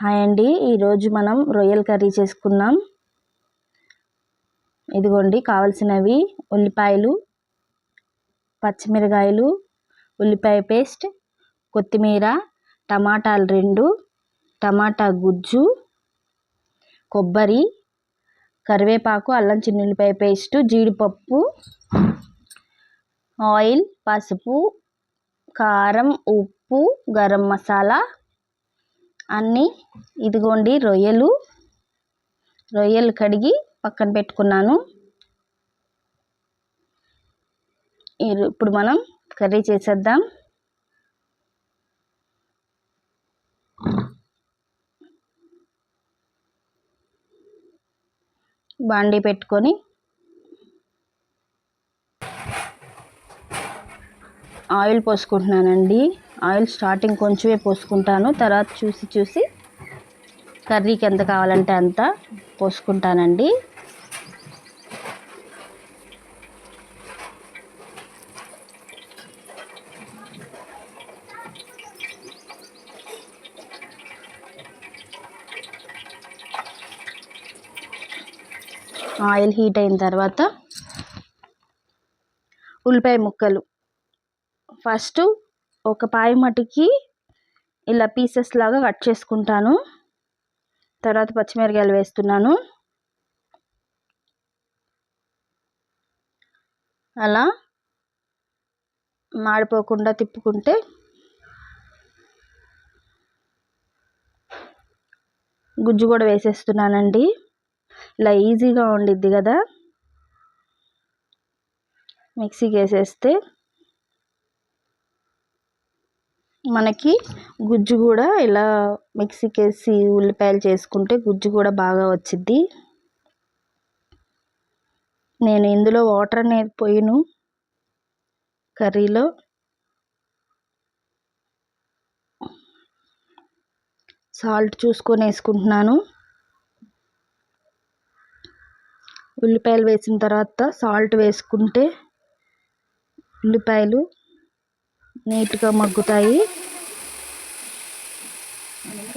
Hi అండి, ఈరోజు మనం రొయ్యల కర్రీ చేసుకున్నాం. ఇదిగోండి కావాల్సినవి: ఉల్లిపాయలు, పచ్చిమిరకాయలు, ఉల్లిపాయ పేస్ట్, కొత్తిమీర, టమాటాలు 2, టమాటా గుజ్జు, కొబ్బరి, కరివేపాకు, అల్లం చిన్నుల్లిపాయ పేస్ట్, జీడిపప్పు, ఆయిల్, పసుపు, కారం, ఉప్పు, గరం మసాలా అన్నీ. ఇదిగోండి రొయ్యలు కడిగి పక్కన పెట్టుకున్నాను. ఇప్పుడు మనం కర్రీ చేసేద్దాం. బాండీ పెట్టుకొని ఆయిల్ పోసుకుంటున్నానండి. ఆయిల్ స్టార్టింగ్ కొంచెమే పోసుకుంటాను, తర్వాత చూసి కర్రీకి ఎంత కావాలంటే అంత పోసుకుంటానండి. ఆయిల్ హీట్ అయిన తర్వాత ఉల్లిపాయ ముక్కలు ఫస్ట్ ఒక పాయ మటుకి ఇలా పీసెస్ లాగా కట్ చేసుకుంటాను. తర్వాత పచ్చిమిరకాయలు వేస్తున్నాను. అలా మాడిపోకుండా తిప్పుకుంటే గుజ్జు కూడా వేసేస్తున్నానండి. ఇలా ఈజీగా ఉండిద్ది కదా, మిక్సీకి వేసేస్తే మనకి గుజ్జు కూడా ఇలా మిక్సీకి వేసి ఉల్లిపాయలు చేసుకుంటే గుజ్జు కూడా బాగా వచ్చిద్ది. నేను ఇందులో వాటర్ అనేది పోయిను. కర్రీలో సాల్ట్ చూసుకొని వేసుకుంటున్నాను. ఉల్లిపాయలు వేసిన తర్వాత సాల్ట్ వేసుకుంటే ఉల్లిపాయలు నీట్గా మగ్గుతాయి.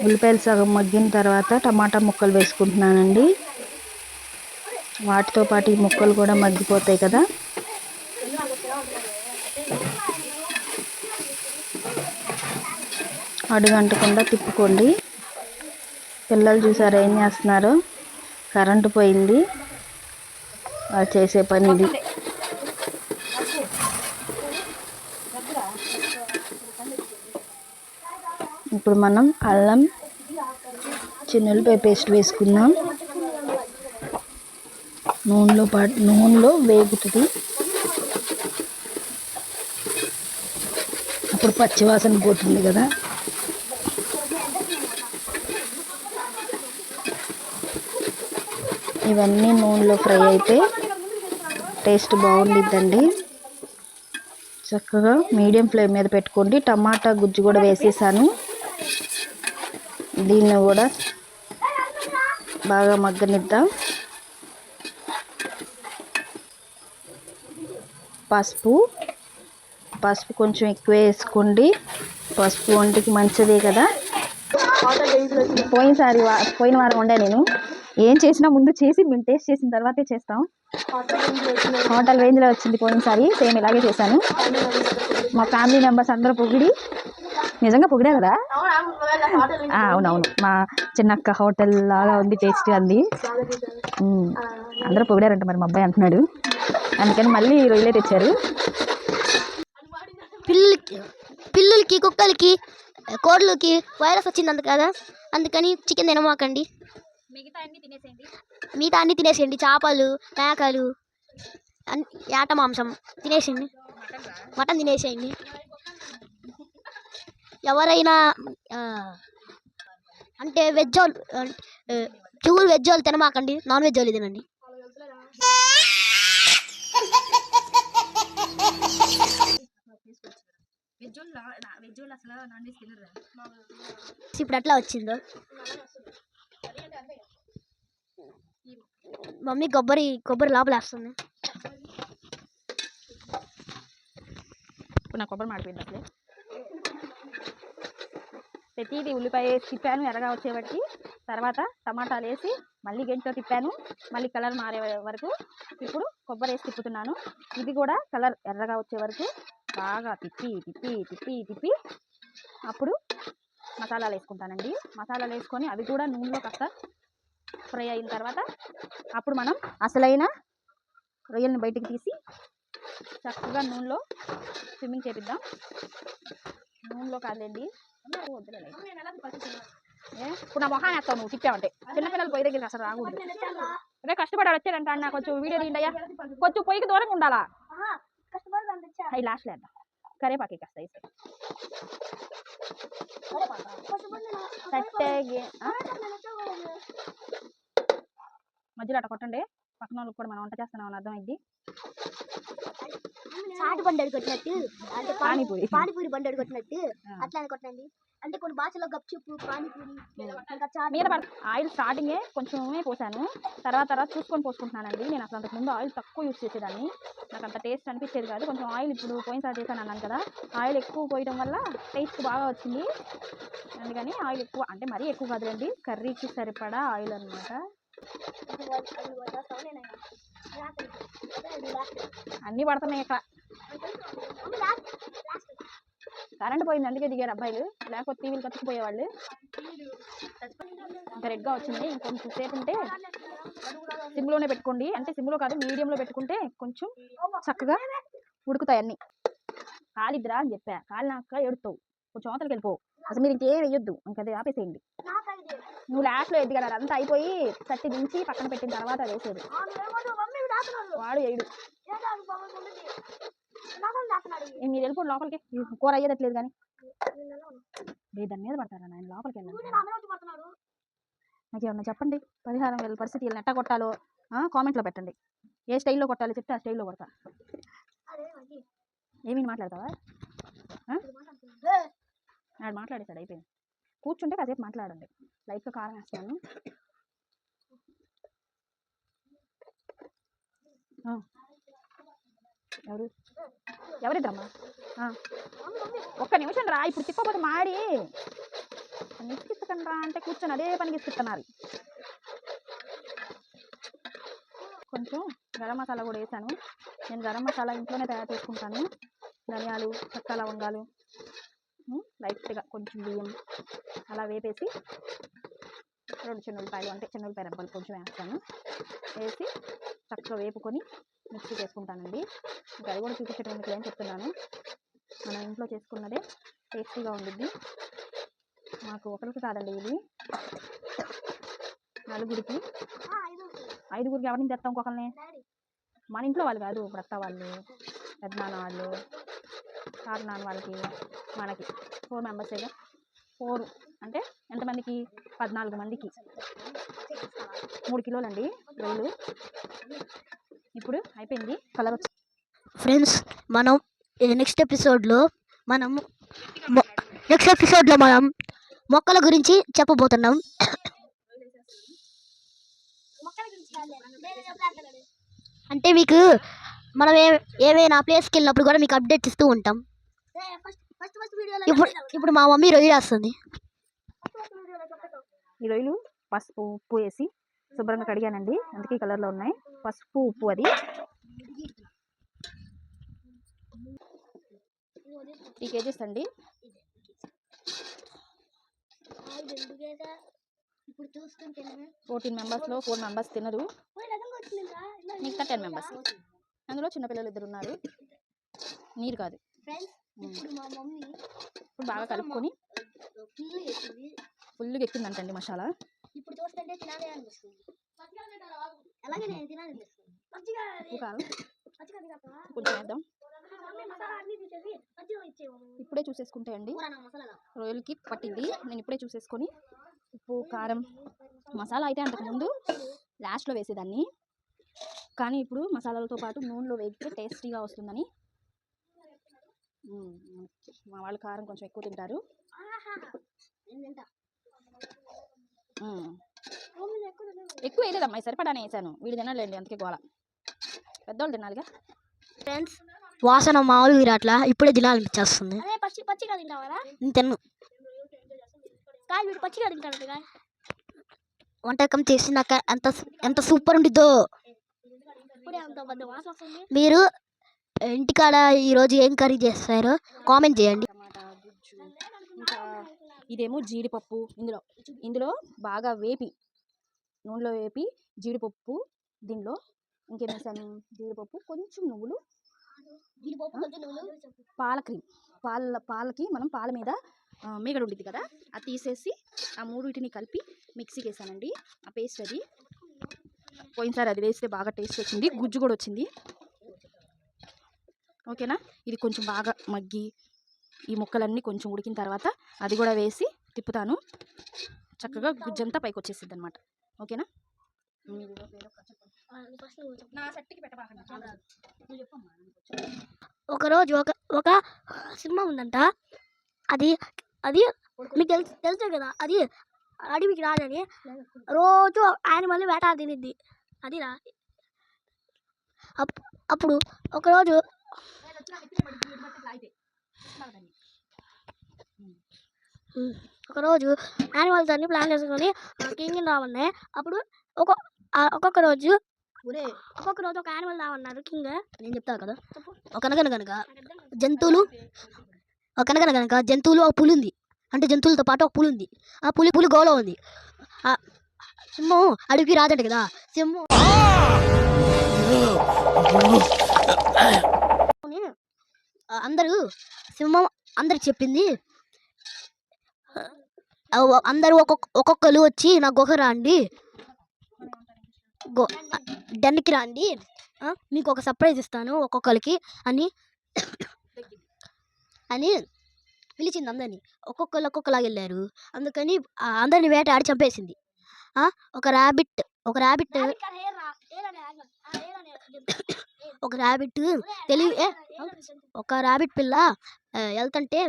ఉల్లిపాయలు సగం మగ్గిన తర్వాత టమాటా ముక్కలు వేసుకుంటున్నానండి. వాటితో పాటు ఈ ముక్కలు కూడా మగ్గిపోతాయి కదా. అడుగంటకుండా తిప్పుకోండి. పిల్లలు చూసారా ఏం చేస్తున్నారో? కరెంటు పోయింది, వాళ్ళు చేసే పని ఇది. ఇప్పుడు మనం అల్లం చిన్నుల్లిపాయ పేస్ట్ వేసుకుందాం. నూనెలో వేగుతుంది. అప్పుడు పచ్చివాసన పోతుంది కదా. ఇవన్నీ నూనెలో ఫ్రై అయితే టేస్ట్ బాగుండిద్దండి. చక్కగా మీడియం ఫ్లేమ్ మీద పెట్టుకోండి. టమాటా గుజ్జు కూడా వేసేసాను. దీన్ని కూడా బాగా మగ్గనిద్దాం. పసుపు కొంచెం ఎక్కువ వేసుకోండి. పసుపు ఒంటికి మంచిదే కదా. పోయిన వారం వండా నేను. ఏం చేసినా ముందు చేసి మేము టేస్ట్ చేసిన తర్వాతే చేస్తాం. హోటల్ రేంజ్లో వచ్చింది పోయినసారి. సేమ్ ఇలాగే చేశాను. మా ఫ్యామిలీ మెంబర్స్ అందరూ పొగిడి, నిజంగా పొగిడా కదా. అవునవును, మా చిన్నక్క హోటల్ లాగా ఉంది, టేస్ట్ అంది. అందరూ పొగిడారంట. మరి మా అబ్బాయి అంటున్నాడు, అందుకని మళ్ళీ రొయ్యలే తెచ్చారు. పిల్లులకి, కుక్కలకి, కోళ్ళకి వైరస్ వచ్చింది కదా, అందుకని చికెన్ తినమాకండి. మిగతా అన్ని తినేసేయండి. చేపలు, మేకలు, యాట మాంసం తినేసేయండి. మటన్ తినేసేయండి. ఎవరైనా అంటే వెజ్ వాళ్ళు, ప్యూర్ వెజ్ వాళ్ళు తినమాకండి. నాన్ వెజ్ వాళ్ళు తినండి. ఇప్పుడు ఎట్లా వచ్చిందో మమ్మీ కొబ్బరి లోపలేస్తుంది. ఇప్పుడు నా కొబ్బరి మాడిపోయింది అసలే. ప్రతిదీ ఉల్లిపాయ వేసి తిప్పాను ఎర్రగా వచ్చేవాటికి. తర్వాత టమాటాలు వేసి మళ్ళీ గెంటితో తిప్పాను, మళ్ళీ కలర్ మారే వరకు. ఇప్పుడు కొబ్బరి వేసి తిప్పుతున్నాను. ఇది కూడా కలర్ ఎర్రగా వచ్చే వరకు బాగా తిప్పి తిప్పి తిప్పి తిప్పి అప్పుడు మసాలాలు వేసుకుంటానండి. మసాలాలు వేసుకొని అవి కూడా నూనెలో కాస్త ఫ్రై అయిన తర్వాత అప్పుడు మనం అసలైన రొయ్యలను బయటికి తీసి చక్కగా నూనెలో స్విమ్మింగ్ చేపిద్దాం. నూనెలో కాదండి, ఇప్పుడు నా మొహాన్ని వేస్తావు నువ్వు తిప్పావంటే. చిన్నపిల్లలు పొయ్యి దగ్గరికి అసలు రాకూడదు. అదే కష్టపడాడు వచ్చాడంట అన్న, కొంచెం వీడియో తీయండి. కొంచెం పొయ్యికి దూరంగా ఉండాలా. అవి లాస్ట్ వేద్దాం. కరేపాకి కాస్త వేస్తే మధ్యలో అట్ట కొట్టండి, పక్కన వాళ్ళకి కూడా మనం వంట చేస్తున్నామని అర్థమైంది. చాటు బండి కొట్టినట్టు అంటే పానీపూరి బండి కొట్టినట్టు అట్లానే కొట్టండి. అంటే కొన్ని భాషలో గప్చుప్పు పానీపూరి మీద ఆయిల్ స్టార్టింగే కొంచెమే పోసాను, తర్వాత చూసుకొని పోసుకుంటున్నానండి. నేను అసలు అంతకుముందు ఆయిల్ తక్కువ యూజ్ చేసేదాన్ని, నాకు అంత టేస్ట్ అనిపించేది కాదు. కొంచెం ఆయిల్ ఇప్పుడు పోయినసారి చేశాను అన్నాను కదా, ఆయిల్ ఎక్కువ పోయడం వల్ల టేస్ట్ బాగా వచ్చింది. అందుకని ఆయిల్ ఎక్కువ అంటే మరీ ఎక్కువ కాదులేండి, కర్రీకి సరిపడా ఆయిల్ అనమాట. అన్నీ పడుతున్నాయి ఇక్కడ. కరెంట్ పోయింది అందుకే దిగారు అబ్బాయిలు, లేకపోతే టీవీలు కట్టుకుపోయేవాళ్ళు. ఇంకా రెడ్గా వచ్చింది, ఇంకొంచెం సేపు ఉంటే సిమ్లోనే పెట్టుకోండి. అంటే సిమ్లో కాదు మీడియంలో పెట్టుకుంటే కొంచెం చక్కగా ఉడుకుతాయి అన్నీ. కాలిద్రా అని చెప్పా, కాలినాక ఎడుతావు, కొంచెం అవతలకి వెళ్ళిపోవు. అసలు మీరు ఇంకేం వేయొద్దు, ఇంకది ఆపేసేయండి. నువ్వు లాస్ట్లో ఎద్దు కదా, అదంతా అయిపోయి చట్టి దించి పక్కన పెట్టిన తర్వాత వేసేది. వాడు వేయడు. మీరు వెళ్ళిపోండి లోపలికి, కూర అయ్యేదట్లేదు కానీ. దాని మీద పడతారా నాయన, లోపలికి వెళ్ళండి. నాకు ఏమన్నా చెప్పండి, పరిహారం వెళ్ళి పరిస్థితి వీళ్ళని ఎట్టా కొట్టాలో కామెంట్లో పెట్టండి. ఏ స్టైల్లో కొట్టాలో చెప్తే ఆ స్టైల్లో కొడతా. ఏమీ మాట్లాడతావా? నాడు మాట్లాడేశాడు, అయిపోయింది. కూర్చుంటే కాసేపు మాట్లాడండి. లైట్గా కారం వేస్తాను. ఎవరిద్దమ్మా? ఒక్క నిమిషం రా, ఇప్పుడు తిప్పకపోతే మాడి నిచ్చిస్తాను రా అంటే కూర్చొని అదే పనికి ఇస్తున్నారు. కొంచెం గరం మసాలా కూడా వేసాను. నేను గరం మసాలా ఇంట్లోనే తయారు చేసుకుంటాను. ధనియాలు, చెక్క, లవంగాలు, లైట్గా కొంచెం బియ్యం అలా వేపేసి 2 చిన్నులపాయలు అంటే చిన్నులపాయ రెబ్బలు కొంచెం వేస్తాను. వేసి చక్కగా వేపుకొని మిక్సీ చేసుకుంటానండి. ఇంకా అది కూడా చూపించడానికి ఏం చెప్తున్నాను, మనం ఇంట్లో చేసుకున్నదే టేస్టీగా ఉండిద్ది. మాకు ఒకరికి కాదండి, ఇది 4గురికి 5గురికి ఎవరిని తెస్తాం ఇంకొకరిని. మన ఇంట్లో వాళ్ళు కాదు, ఇప్పుడు అత్త వాళ్ళు, పెద్దనాన్న వాళ్ళు, తాతనాన్న వాళ్ళకి, మనకి 4 మెంబర్సేగా. 4 అంటే ఎంతమందికి? 14 మందికి 3 కిలోలండి రొయ్యలు. ఇప్పుడు అయిపోయింది కలర్. ఫ్రెండ్స్, మనం నెక్స్ట్ ఎపిసోడ్లో మనం మొక్కల గురించి చెప్పబోతున్నాం. అంటే మీకు మనం ఏమైనా ప్లేస్కి వెళ్ళినప్పుడు కూడా మీకు అప్డేట్ ఇస్తూ ఉంటాం. ఇప్పుడు మా మమ్మీ రొయ్యలు వేస్తుంది. ఈ రొయ్యలు పసుపు ఉప్పు వేసి శుభ్రంగా కడిగానండి, అందుకే కలర్లో ఉన్నాయి. పసుపు ఉప్పు అది 3 kgs అండి. ఇప్పుడు చూస్తుంటే 14 మెంబర్స్లో 4 మెంబర్స్ తినరు, మిగతా 10 మెంబర్స్. అందులో చిన్నపిల్లలు 2 ఉన్నారు. నీరు కాదు. ఇప్పుడు బాగా కలుపుకొని ఫుల్గా ఎక్కిందంటండి మసాలా. ఇప్పుడు చూస్తుంటే తినాలి అనిపిస్తుంది. ఉప్పు కారం కొంచెం వేద్దాం. ఇప్పుడే చూసేసుకుంటే అండి రొయ్యలకి పట్టింది. నేను ఇప్పుడే చూసేసుకొని ఉప్పు కారం మసాలా అయితే అంతకుముందు లాస్ట్లో వేసేదాన్ని, కానీ ఇప్పుడు మసాలాలతో పాటు నూనెలో వేగితే టేస్టీగా వస్తుందని. మా వాళ్ళు కారం కొంచెం ఎక్కువ తింటారు. ఎక్కువ వేయలేదమ్మా, సరిపడానే వేసాను. వీడు తినాలండి అందుకే గోళ, పెద్దవాళ్ళు తినాలిగా. ఫ్రెండ్స్, వాసన మామూలుగా అట్లా ఇప్పుడే తినాలనిపించేస్తుంది. తిన్ను. కాదు వీడు పచ్చిగా తింటాడు. వంటకం చేసినాక ఎంత సూపర్ ఉండిద్దో. మీరు ఇంటికాడ ఈరోజు ఏం కర్రీ చేస్తారో కామెంట్ చేయండి. టమాటా గుజ్జు, ఇంకా ఇదేమో జీడిపప్పు. ఇందులో బాగా వేపి నూనెలో వేపి జీడిపప్పు, దీనిలో ఇంకేం వేసాను, జీడిపప్పు, కొంచెం నువ్వులు, పాల క్రీమ్. పాలకి మనం పాల మీద మీగడ ఉండిద్ది కదా, అది తీసేసి ఆ మూడింటిని కలిపి మిక్సీకి వేసానండి. ఆ పేస్ట్ అది పోయినసారి అది వేస్తే బాగా టేస్ట్ వచ్చింది, గుజ్జు కూడా వచ్చింది. ఓకేనా. ఇది కొంచెం బాగా మగ్గి ఈ ముక్కలన్నీ కొంచెం ఉడికిన తర్వాత అది కూడా వేసి తిప్పుతాను. చక్కగా గుజ్జంతా పైకి వచ్చేసిద్ది అనమాట. ఓకేనా. ఒకరోజు ఒక సింహం ఉందంట. అది అది మీకు తెలుసు కదా, అది అడవికి రాదని రోజు యానిమల్ని వేటాడి తినిద్ది. అది అప్పుడు ఒకరోజు యానిమల్స్ అన్ని ప్లాన్ చేసుకొని కింగ్ రావన్నాయి. అప్పుడు ఒక్కొక్క రోజు ఒక యానిమల్ రావన్నారు కింగ్. నేను చెప్తా కదా. ఒకనగనగనక జంతువులు ఒక పులి ఉంది. అంటే జంతువులతో పాటు ఒక పులి ఉంది. ఆ పులి గోలో ఉంది. సింహం అడవికి రాదంట కదా. సింహం అందరికి చెప్పింది, అందరూ ఒక్కొక్కరు వచ్చి నా గుహ రండి, డెన్కి రండి, మీకు ఒక సర్ప్రైజ్ ఇస్తాను ఒక్కొక్కరికి అని పిలిచింది అందరినీ. ఒక్కొక్కలాగా వెళ్ళారు. అందుకని అందరిని వేటాడి చంపేసింది. ఒక ర్యాబిట్ ఒక ర్యాబిట్ పిల్ల వెళ్తంటే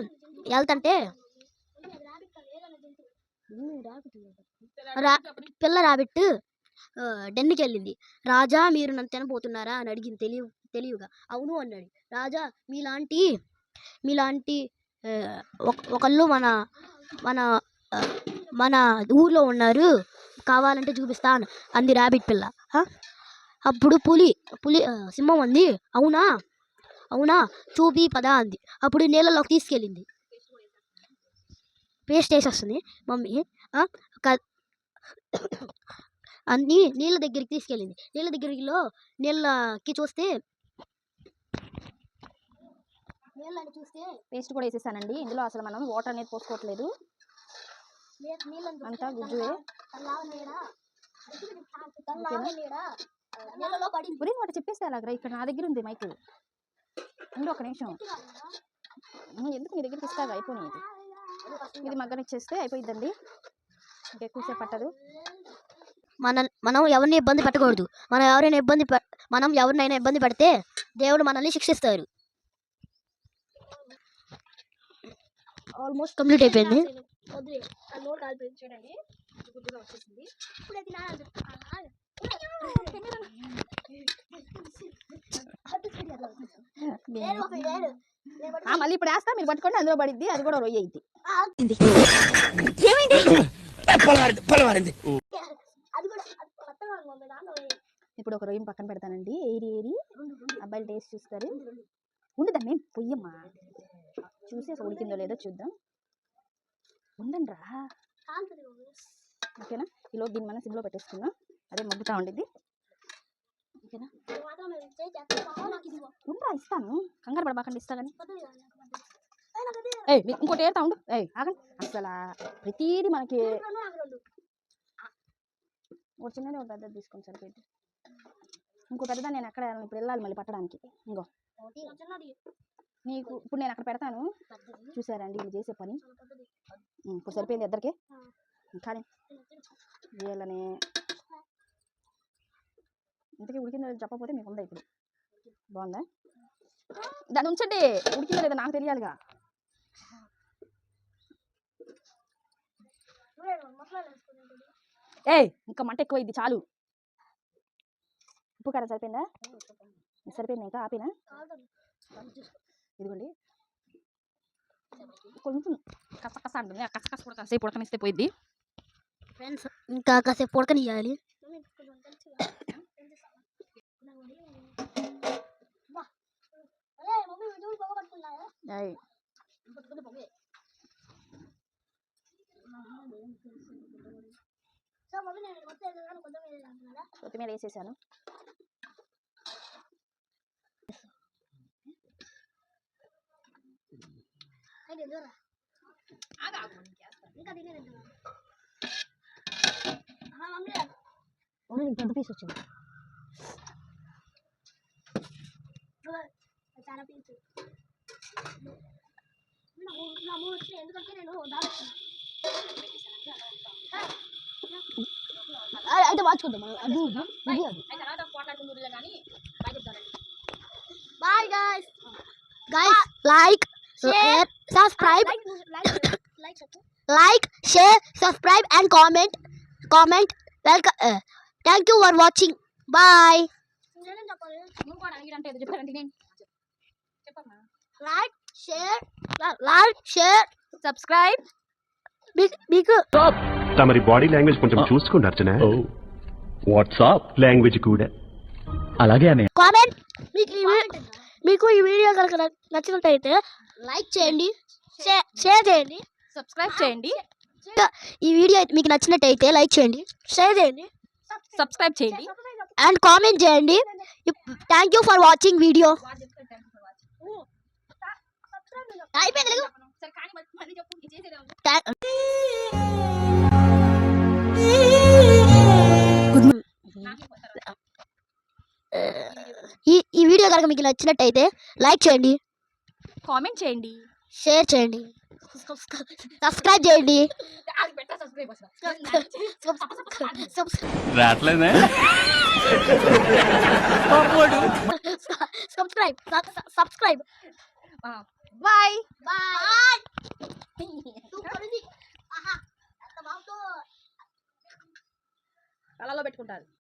పిల్ల ర్యాబిట్ డెన్కి వెళ్ళింది. రాజా, మీరు నన్ను తినబోతున్నారా అని అడిగింది తెలివిగా. అవును అన్నాడు. రాజా, మీలాంటి ఒకళ్ళు మన ఊర్లో ఉన్నారు, కావాలంటే చూపిస్తాను అంది ర్యాబిట్ పిల్ల. అప్పుడు సింహం అంది, అవునా చూపి పదా అంది. అప్పుడు నీళ్ళలోకి తీసుకెళ్ళింది. పేస్ట్ వేసేస్తుంది మమ్మీ. అన్నీ నీళ్ళ దగ్గరికి తీసుకెళ్ళింది. నీళ్ళకి చూస్తే పేస్ట్ కూడా వేసేసానండి. ఇందులో అసలు మనం వాటర్ అనేది పోసుకోవట్లేదు, అంతా గుజ్జువే. ఒకటి చెప్పేస్తే అలాగరా, ఇక్కడ నా దగ్గర ఉంది మైక్. ఉండు ఒక నిమిషం. ఎందుకు మీ దగ్గర ఇస్తాగా, అయిపోయినాయి. ఇది మగ్గనిచ్చేస్తే అయిపోయిద్దండి, ఇంకెక్కువసేపు పట్టదు. మనం ఎవరిని ఇబ్బంది పెట్టకూడదు. మనం ఎవరినైనా ఇబ్బంది పెడితే దేవుడు మనల్ని శిక్షిస్తారు. ఆల్మోస్ట్ కంప్లీట్ అయిపోయింది. చూడండి, గుడ్డుగా వచ్చేసింది. మళ్ళీ ఇప్పుడు వేస్తా, మీరు పట్టుకోండి, అందులో పడిద్ది, అది కూడా రొయ్య అయింది. ఇప్పుడు ఒక రొయ్యం పక్కన పెడతానండి. ఏరి అబ్బాయిలు టేస్ట్ చూస్తారు. ఉండదండి, మేము పొయ్యమ్మా, చూసి అసలు ఉడికిందో లేదో చూద్దాం. ఉండండి రా. ఓకేనా. ఈలో దీన్ని మనం సిమ్లో పెట్టేసుకుందాం, అదే మగ్గుతా ఉండిద్ది. ఓకేనా. ఉండరా, ఇస్తాను, కంగారు పడబాకండి, ఇస్తా కానీ. ఇంకోటి ఏరుతా ఉండు. ఆగండి, అసలు ప్రతిదీ మనకి ఒక చిన్నది ఒక పెద్దది తీసుకొని సరిపోయింది. ఇంకో పెద్దదా నేను ఎక్కడ ఇప్పుడు వెళ్ళాలి మళ్ళీ పట్టడానికి. ఇంకో నీకు ఇప్పుడు నేను అక్కడ పెడతాను, చూసారండి ఇది చేసే పని. ఇప్పుడు సరిపోయింది ఇద్దరికి. కానీ వీళ్ళని ఇంతకీ ఉడికిందో చెప్పకపోతే మీకు ఉందా ఇప్పుడు. బాగుందా, దాన్ని ఉంచండి, ఉడికిందో లేదా నాకు తెలియాలిగా. ఇంకా మంట ఎక్కువ ఇది, చాలు. ఉప్పు కారం సరిపోయిందా? సరిపోయింది, ఇంకా ఆపినా. ఇదిగోండి, కొంచెం కసకస అంటుంది, ఆ కసకస కూడా కాసేపు ఉడకనిస్తే పోయిద్ది. ఫ్రెండ్స్ ఇంకా కాసేపు ఉడకనియాలి. అయ్. కొత్తిమీర వేసేసాను. పెద్ద పీస్ వచ్చింది. చాలా పీస్ ఎందుకంటే నేను అయితే మార్చుకుంటాం. Bye guys. Like share subscribe like share subscribe and comment welcome thank you for watching. Bye. like share subscribe. మీకు తమరి బాడీ లాంగ్వేజ్ కొంచెం చూసుకోండి అర్చన. వాట్సాప్ లాంగ్వేజ్ కూడా అలాగే అనే కామెంట్. మీకు ఈ వీడియో కనుక నచ్చినట్టయితే లైక్ చేయండి, షేర్ చేయండి, సబ్స్క్రైబ్ చేయండి, ఈ వీడియో మీకు నచ్చినట్టయితే లైక్ చేయండి, షేర్ చేయండి, సబ్స్క్రైబ్ చేయండి అండ్ కామెంట్ చేయండి. Thank you for watching video. అయిపోయింది. ఈ వీడియో కనుక మీకు నచ్చినట్టయితే లైక్ చేయండి, కామెంట్ చేయండి, షేర్ చేయండి, సబ్స్క్రైబ్ చేయండి. రావట్లేదే సబ్స్క్రైబ్. బాయ్. కళ్ళలో పెట్టుకుంటారు.